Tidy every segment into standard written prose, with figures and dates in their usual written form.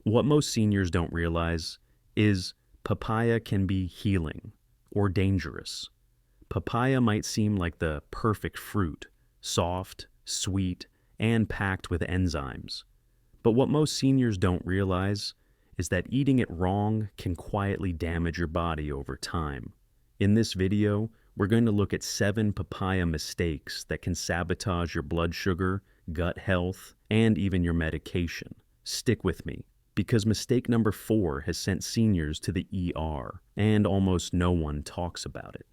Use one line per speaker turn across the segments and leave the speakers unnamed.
What most seniors don't realize is papaya can be healing or dangerous. Papaya might seem like the perfect fruit, soft, sweet, and packed with enzymes. But what most seniors don't realize is that eating it wrong can quietly damage your body over time. In this video, we're going to look at 7 papaya mistakes that can sabotage your blood sugar, gut health, and even your medication. Stick with me, because mistake number 4 has sent seniors to the ER, and almost no one talks about it.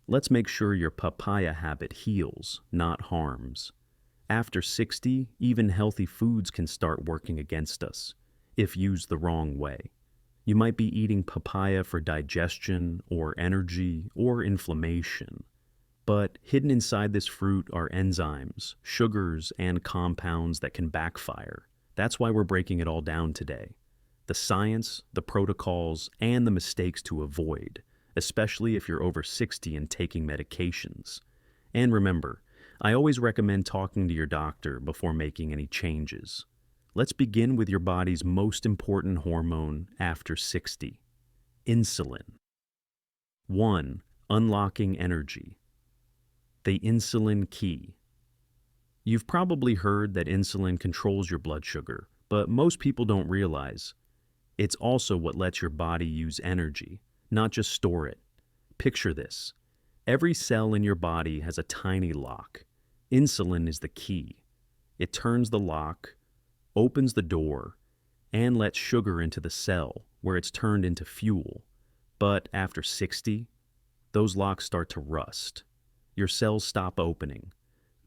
Let's make sure your papaya habit heals, not harms. After 60, even healthy foods can start working against us, if used the wrong way. You might be eating papaya for digestion, or energy, or inflammation. But hidden inside this fruit are enzymes, sugars, and compounds that can backfire. That's why we're breaking it all down today. The science, the protocols, and the mistakes to avoid, especially if you're over 60 and taking medications. And remember, I always recommend talking to your doctor before making any changes. Let's begin with your body's most important hormone after 60, insulin. 1. Unlocking energy. The insulin key. You've probably heard that insulin controls your blood sugar, but most people don't realize it's also what lets your body use energy, not just store it. Picture this. Every cell in your body has a tiny lock. Insulin is the key. It turns the lock, opens the door, and lets sugar into the cell, where it's turned into fuel. But after 60, those locks start to rust. Your cells stop opening.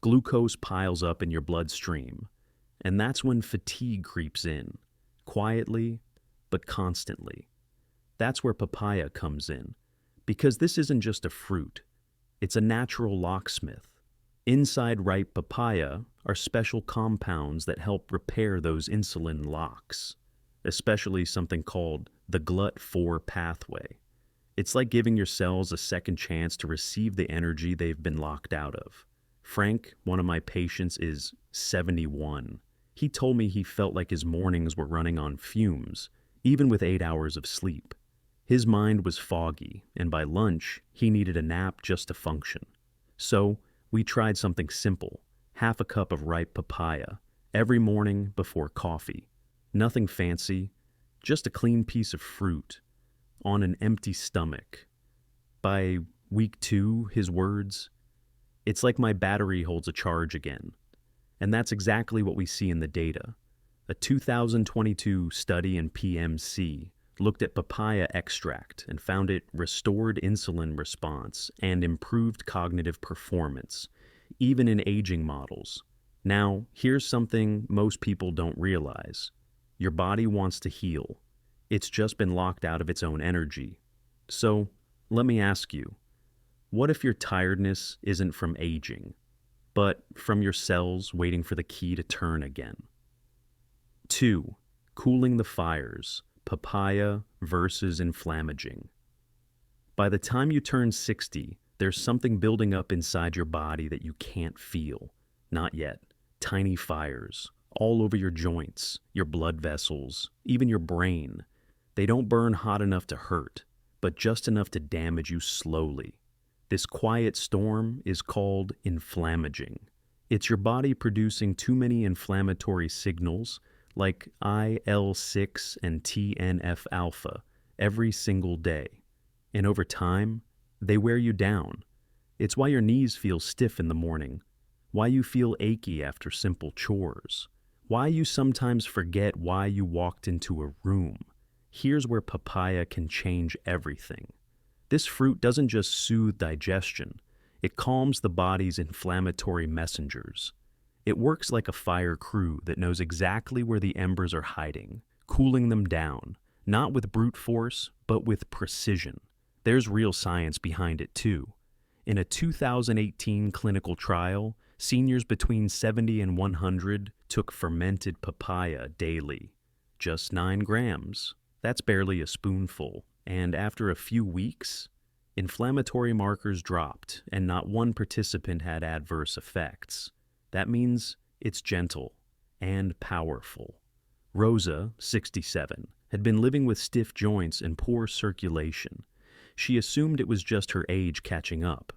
Glucose piles up in your bloodstream. And that's when fatigue creeps in, quietly but constantly. That's where papaya comes in, because this isn't just a fruit. It's a natural locksmith. Inside ripe papaya are special compounds that help repair those insulin locks, especially something called the GLUT4 pathway. It's like giving your cells a second chance to receive the energy they've been locked out of. Frank, one of my patients, is 71. He told me he felt like his mornings were running on fumes, even with 8 hours of sleep. His mind was foggy, and by lunch, he needed a nap just to function. So, we tried something simple, half a cup of ripe papaya, every morning before coffee. Nothing fancy, just a clean piece of fruit, on an empty stomach. By week 2, his words, "It's like my battery holds a charge again." And that's exactly what we see in the data. A 2022 study in PMC looked at papaya extract and found it restored insulin response and improved cognitive performance, even in aging models. Now, here's something most people don't realize. Your body wants to heal. It's just been locked out of its own energy. So, let me ask you, what if your tiredness isn't from aging, but from your cells waiting for the key to turn again? 2. Cooling the fires. Papaya versus inflammaging. By the time you turn 60, there's something building up inside your body that you can't feel. Not yet. Tiny fires, all over your joints, your blood vessels, even your brain. They don't burn hot enough to hurt, but just enough to damage you slowly. This quiet storm is called inflammaging. It's your body producing too many inflammatory signals like IL-6 and TNF-alpha every single day. And over time, they wear you down. It's why your knees feel stiff in the morning, why you feel achy after simple chores, why you sometimes forget why you walked into a room. Here's where papaya can change everything. This fruit doesn't just soothe digestion, it calms the body's inflammatory messengers. It works like a fire crew that knows exactly where the embers are hiding, cooling them down, not with brute force, but with precision. There's real science behind it too. In a 2018 clinical trial, seniors between 70 and 100 took fermented papaya daily. Just 9 grams. That's barely a spoonful. And after a few weeks, inflammatory markers dropped and not one participant had adverse effects. That means it's gentle and powerful. Rosa, 67, had been living with stiff joints and poor circulation. She assumed it was just her age catching up.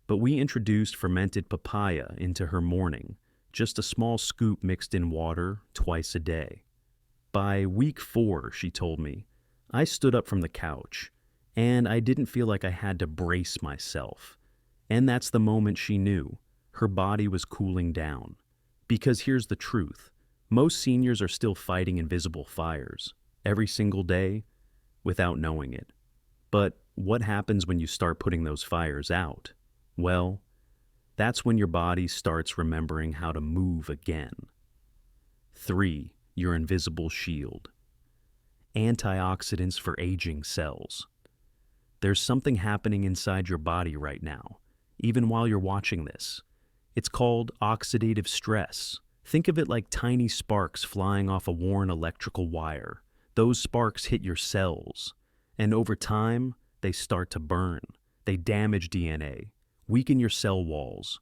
But we introduced fermented papaya into her morning, just a small scoop mixed in water twice a day. By week 4, she told me, I stood up from the couch, and I didn't feel like I had to brace myself. And that's the moment she knew her body was cooling down. Because here's the truth. Most seniors are still fighting invisible fires, every single day, without knowing it. But what happens when you start putting those fires out? Well, that's when your body starts remembering how to move again. 3. Your invisible shield. Antioxidants for aging cells. There's something happening inside your body right now, even while you're watching this. It's called oxidative stress. Think of it like tiny sparks flying off a worn electrical wire. Those sparks hit your cells, and over time, they start to burn. They damage DNA, weaken your cell walls,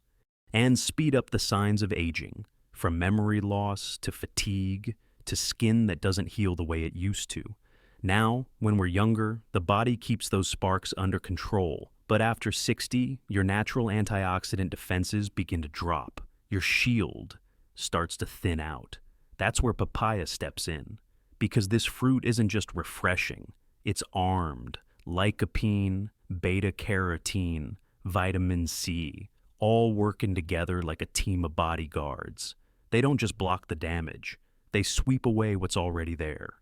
and speed up the signs of aging, from memory loss to fatigue to skin that doesn't heal the way it used to. Now, when we're younger, the body keeps those sparks under control, but after 60, your natural antioxidant defenses begin to drop. Your shield starts to thin out. That's where papaya steps in, because this fruit isn't just refreshing, it's armed. Lycopene, beta-carotene, vitamin C, all working together like a team of bodyguards. They don't just block the damage, they sweep away what's already there.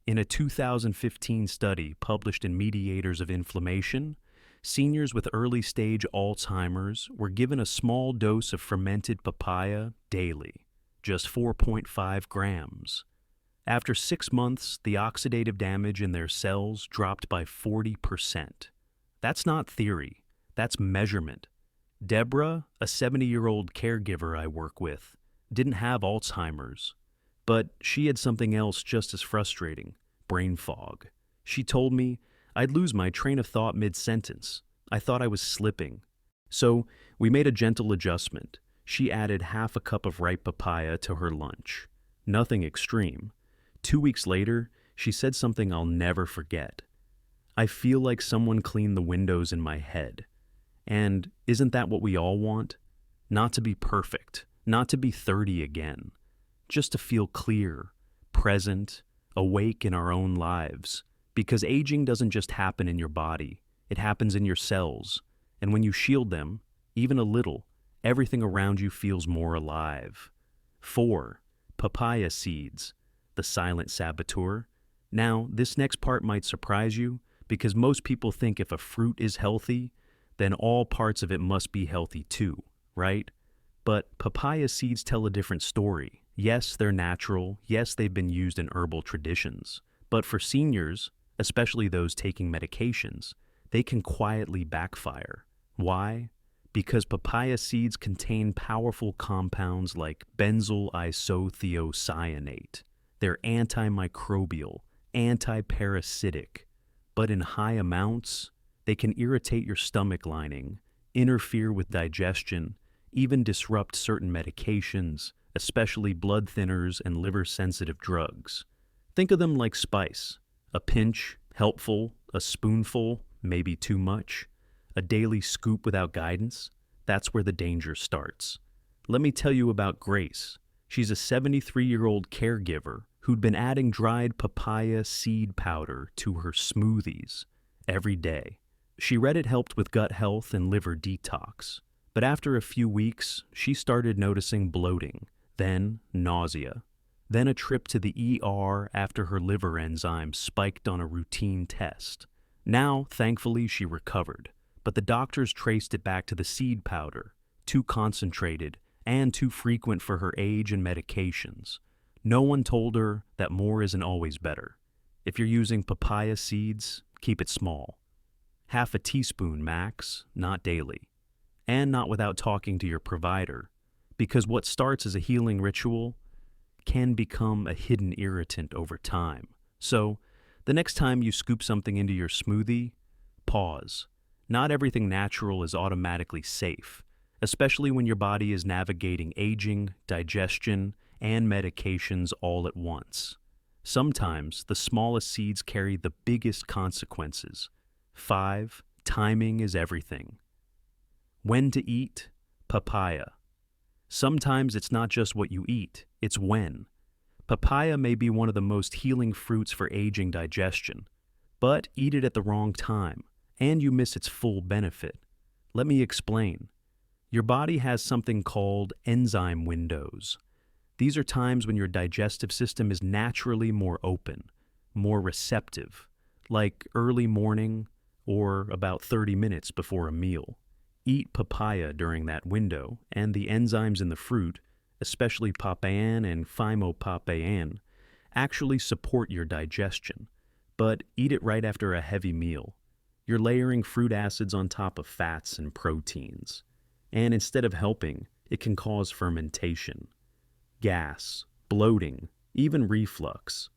In a 2015 study published in Mediators of Inflammation, seniors with early-stage Alzheimer's were given a small dose of fermented papaya daily, just 4.5 grams. After 6 months, the oxidative damage in their cells dropped by 40%. That's not theory, that's measurement. Deborah, a 70-year-old caregiver I work with, didn't have Alzheimer's, but she had something else just as frustrating, brain fog. She told me I'd lose my train of thought mid-sentence. I thought I was slipping. So we made a gentle adjustment. She added half a cup of ripe papaya to her lunch. Nothing extreme. 2 weeks later, she said something I'll never forget. I feel like someone cleaned the windows in my head. And isn't that what we all want? Not to be perfect, not to be 30 again. Just to feel clear, present, awake in our own lives. Because aging doesn't just happen in your body, it happens in your cells. And when you shield them, even a little, everything around you feels more alive. 4. Papaya seeds. The Silent Sabotur. Now, this next part might surprise you, because most people think if a fruit is healthy, then all parts of it must be healthy too, right? But papaya seeds tell a different story. Yes, they're natural. Yes, they've been used in herbal traditions. But for seniors, especially those taking medications, they can quietly backfire. Why? Because papaya seeds contain powerful compounds like benzyl isothiocyanate. They're antimicrobial, antiparasitic, but in high amounts, they can irritate your stomach lining, interfere with digestion, even disrupt certain medications, especially blood thinners and liver-sensitive drugs. Think of them like spice. A pinch, helpful; a spoonful, maybe too much; a daily scoop without guidance. That's where the danger starts. Let me tell you about Grace. She's a 73-year-old caregiver who'd been adding dried papaya seed powder to her smoothies every day. She read it helped with gut health and liver detox. But after a few weeks, she started noticing bloating, then nausea, then a trip to the ER after her liver enzymes spiked on a routine test. Now, thankfully, she recovered, but the doctors traced it back to the seed powder, too concentrated and too frequent for her age and medications. No one told her that more isn't always better. If you're using papaya seeds, keep it small. Half a teaspoon max, not daily. And not without talking to your provider, because what starts as a healing ritual can become a hidden irritant over time. So, the next time you scoop something into your smoothie, pause. Not everything natural is automatically safe, especially when your body is navigating aging, digestion, and medications all at once. Sometimes the smallest seeds carry the biggest consequences. 5. Timing is everything. When to eat? Papaya. Sometimes it's not just what you eat, it's when. Papaya may be one of the most healing fruits for aging digestion, but eat it at the wrong time, and you miss its full benefit. Let me explain. Your body has something called enzyme windows. These are times when your digestive system is naturally more open, more receptive, like early morning or about 30 minutes before a meal. Eat papaya during that window, and the enzymes in the fruit, especially papain and papain, actually support your digestion. But eat it right after a heavy meal. You're layering fruit acids on top of fats and proteins. And instead of helping, it can cause fermentation, gas, bloating, even reflux.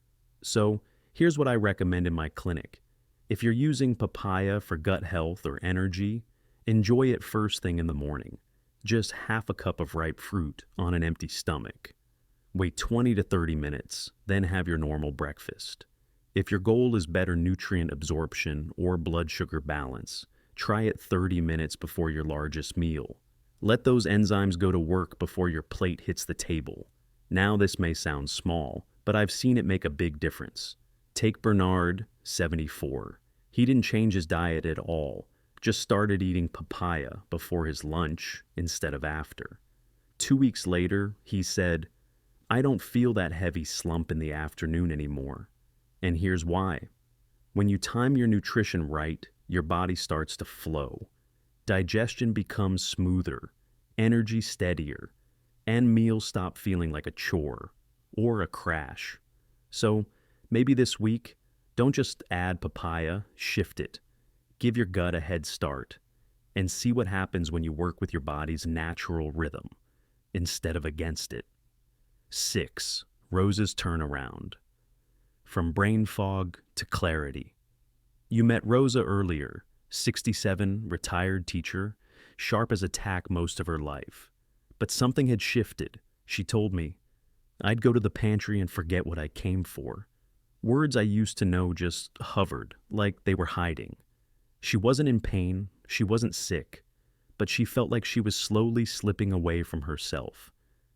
So, here's what I recommend in my clinic. If you're using papaya for gut health or energy, enjoy it first thing in the morning. Just half a cup of ripe fruit on an empty stomach. Wait 20 to 30 minutes, then have your normal breakfast. If your goal is better nutrient absorption or blood sugar balance, try it 30 minutes before your largest meal. Let those enzymes go to work before your plate hits the table. Now this may sound small, but I've seen it make a big difference. Take Bernard, 74. He didn't change his diet at all, just started eating papaya before his lunch instead of after. 2 weeks later, he said, "I don't feel that heavy slump in the afternoon anymore." And here's why. When you time your nutrition right, your body starts to flow. Digestion becomes smoother, energy steadier, and meals stop feeling like a chore or a crash. So maybe this week, don't just add papaya, shift it. Give your gut a head start and see what happens when you work with your body's natural rhythm instead of against it. 6. Rosas Turnound. From brain fog to clarity. You met Rosa earlier, 67, retired teacher, sharp as a tack most of her life. But something had shifted. She told me, "I'd go to the pantry and forget what I came for." Words I used to know just hovered, like they were hiding. She wasn't in pain, she wasn't sick, but she felt like she was slowly slipping away from herself.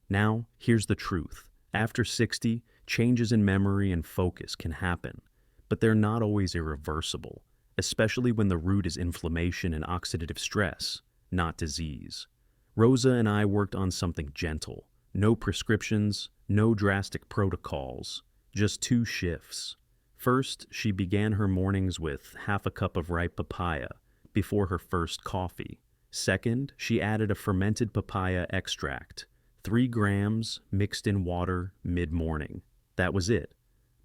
Now, here's the truth. After 60, changes in memory and focus can happen, but they're not always irreversible, especially when the root is inflammation and oxidative stress, not disease. Rosa and I worked on something gentle. No prescriptions, no drastic protocols, just 2 shifts. First, she began her mornings with half a cup of ripe papaya before her first coffee. Second, she added a fermented papaya extract, 3 grams mixed in water mid-morning. That was it.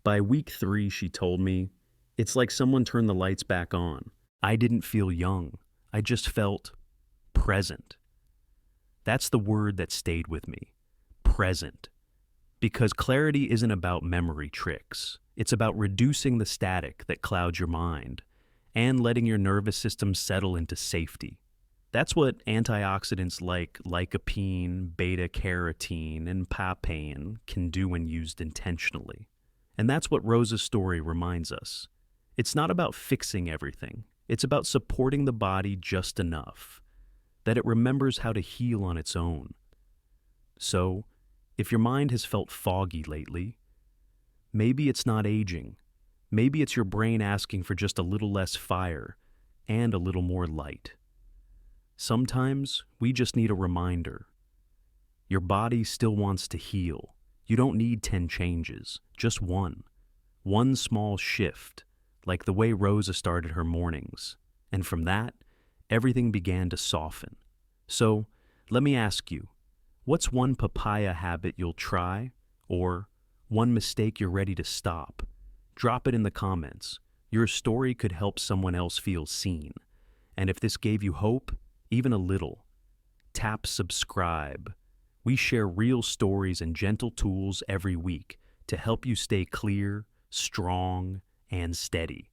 By week 3, she told me, "It's like someone turned the lights back on." I didn't feel young. I just felt present. That's the word that stayed with me. Present. Because clarity isn't about memory tricks. It's about reducing the static that clouds your mind and letting your nervous system settle into safety. That's what antioxidants like lycopene, beta-carotene, and papain can do when used intentionally. And that's what Rosa's story reminds us. It's not about fixing everything. It's about supporting the body just enough that it remembers how to heal on its own. So, if your mind has felt foggy lately, maybe it's not aging. Maybe it's your brain asking for just a little less fire and a little more light. Sometimes we just need a reminder. Your body still wants to heal. You don't need 10 changes, just one. One small shift, like the way Rosa started her mornings. And from that, everything began to soften. So, let me ask you, what's one papaya habit you'll try, or one mistake you're ready to stop? Drop it in the comments. Your story could help someone else feel seen. And if this gave you hope, even a little, tap subscribe. We share real stories and gentle tools every week to help you stay clear, strong, and steady.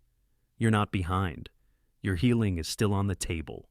You're not behind. Your healing is still on the table.